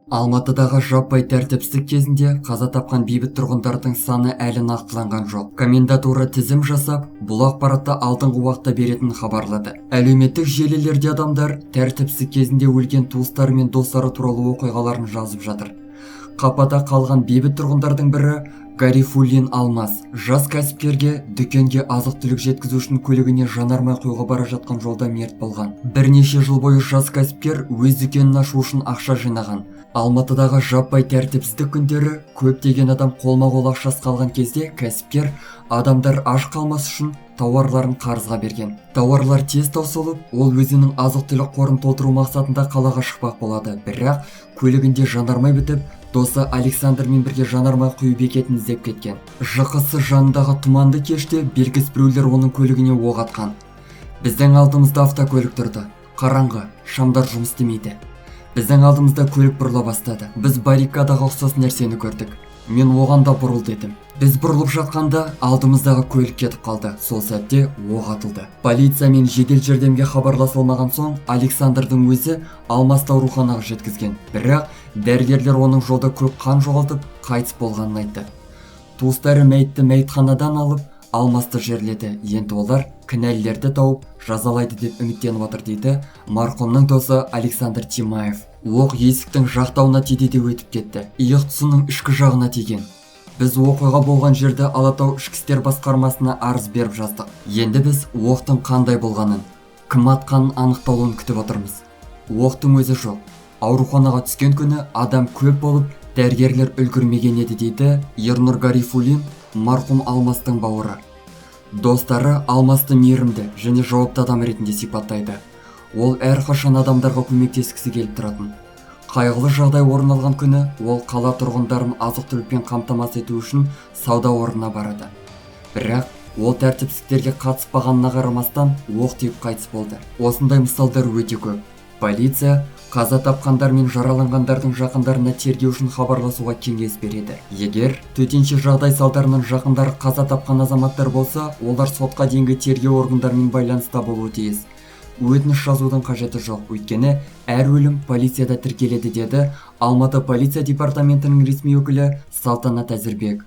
Алматыдағы жаппай тәртіпсіздік кезінде қаза тапқан бейбіт тұрғындардың саны әлі нақтыланған жоқ. Комендатура тізім жасап, бұл ақпаратты алдыңғы уақытта беретінін хабарлады. Әлеуметтік желілерде адамдар тәртіпсіздік кезінде өлген туыстары мен достары туралы оқиғаларын жазып жатыр. Қапада қалған бейбіт тұрғындардың бірі Гарифуллин Алмас. Жас кәсіпкерге дүкенге азық-түлік жеткізу үшін көлігіне жанармай құюға бара жатқан жолда мерт болған. Бірнеше жыл бойы жас кәсіпкер өз дүкенін ашу үшін ақша жинаған. Алматыдағы жаппай тәртіпсіздік күндері көптеген адам қолма-қол ақшасы қалған кезде кәсіпкер адамдар аш қалмас үшін тауарларын қарызға берген. Тауарлар тез таусылып, ол өзінің азық-түлік қорын толтыру мақсатында қалаға шықпақ болады. Бірақ көлігінде жанармай бітіп, досы Александрмен бірге жанармай құю бекетін іздеп кеткен. ЖКС жанындағы тұманды кеште белгісіз біреулер оның көлігіне оқ атқан. Біздің алдымызда автокөлік тұрды. Қараңғы, шамдар жұмыс істемейді. Біздің алдымызда көлік бұрыла бастады. Біз баррикадаға ұқсас нәрсені көрдік. Мен оған да бұрыл дедім. Біз бұрылып жатқанда алдымыздағы көлік кетіп қалды. Сол сәтте оқ атылды. Полиция мен жедел жәрдемге хабарласылмаған соң Александрдың өзі Алмасты ауруханаға жеткізген. Бірақ дәрігерлер оның жолда көп қан жоғалтып, қайтыс болғанын айтты. Туыстары мәйітті мәйітханадан алып, Алмасты жерледі. Енді олар кінәлілерді тауып жазалайды деп үміттеніп отыр дейді марқұмның досы Александр Тимаев. Оқ есіктің жақтауына тиді де өтіп кетті. Иық тұсының ішкі жағына тиген. Біз оқиға болған жерді Алатау ішкі істер басқармасына арыз беріп жаздық. Енді біз оқтың қандай болғанын, кім атқанын анықталуын күтіп отырмыз. Оқтың өзі жоқ. Ауруханаға түскен күні адам көп болып, дәрігерлер үлгермеген еді дейді Ернұр Гарифуллин, марқұм Алмастың бауыры. Достары Алмасты мейірімді және жауапты адам ретінде сипаттайды. Ол әрқашан адамдарға көмектескісі келіп тұратын. Қайғылы жағдай орын алған күні ол қала тұрғындарын азық-түлікпен қамтамасыз ету үшін сауда орнына барады. Бірақ ол тәртіпсіздіктерге қатыспағанына қарамастан оқ тиіп қайтыс болды. Осындай мысалдар өте көп. Полиция қаза тапқандар мен жараланғандардың жақындарына тергеу үшін хабарласуға кеңес береді. Егер төтенше жағдай салдарынан жақындары қаза тапқан азаматтар болса, олар сотқа дейінгі тергеу органдарымен байланыста болуы тиіс. Өтініш жазудың қажеті жоқ, өйткені әр өлім полицияда тіркеледі деді Алматы полиция департаментінің ресми өкілі Салтанат Әзірбек.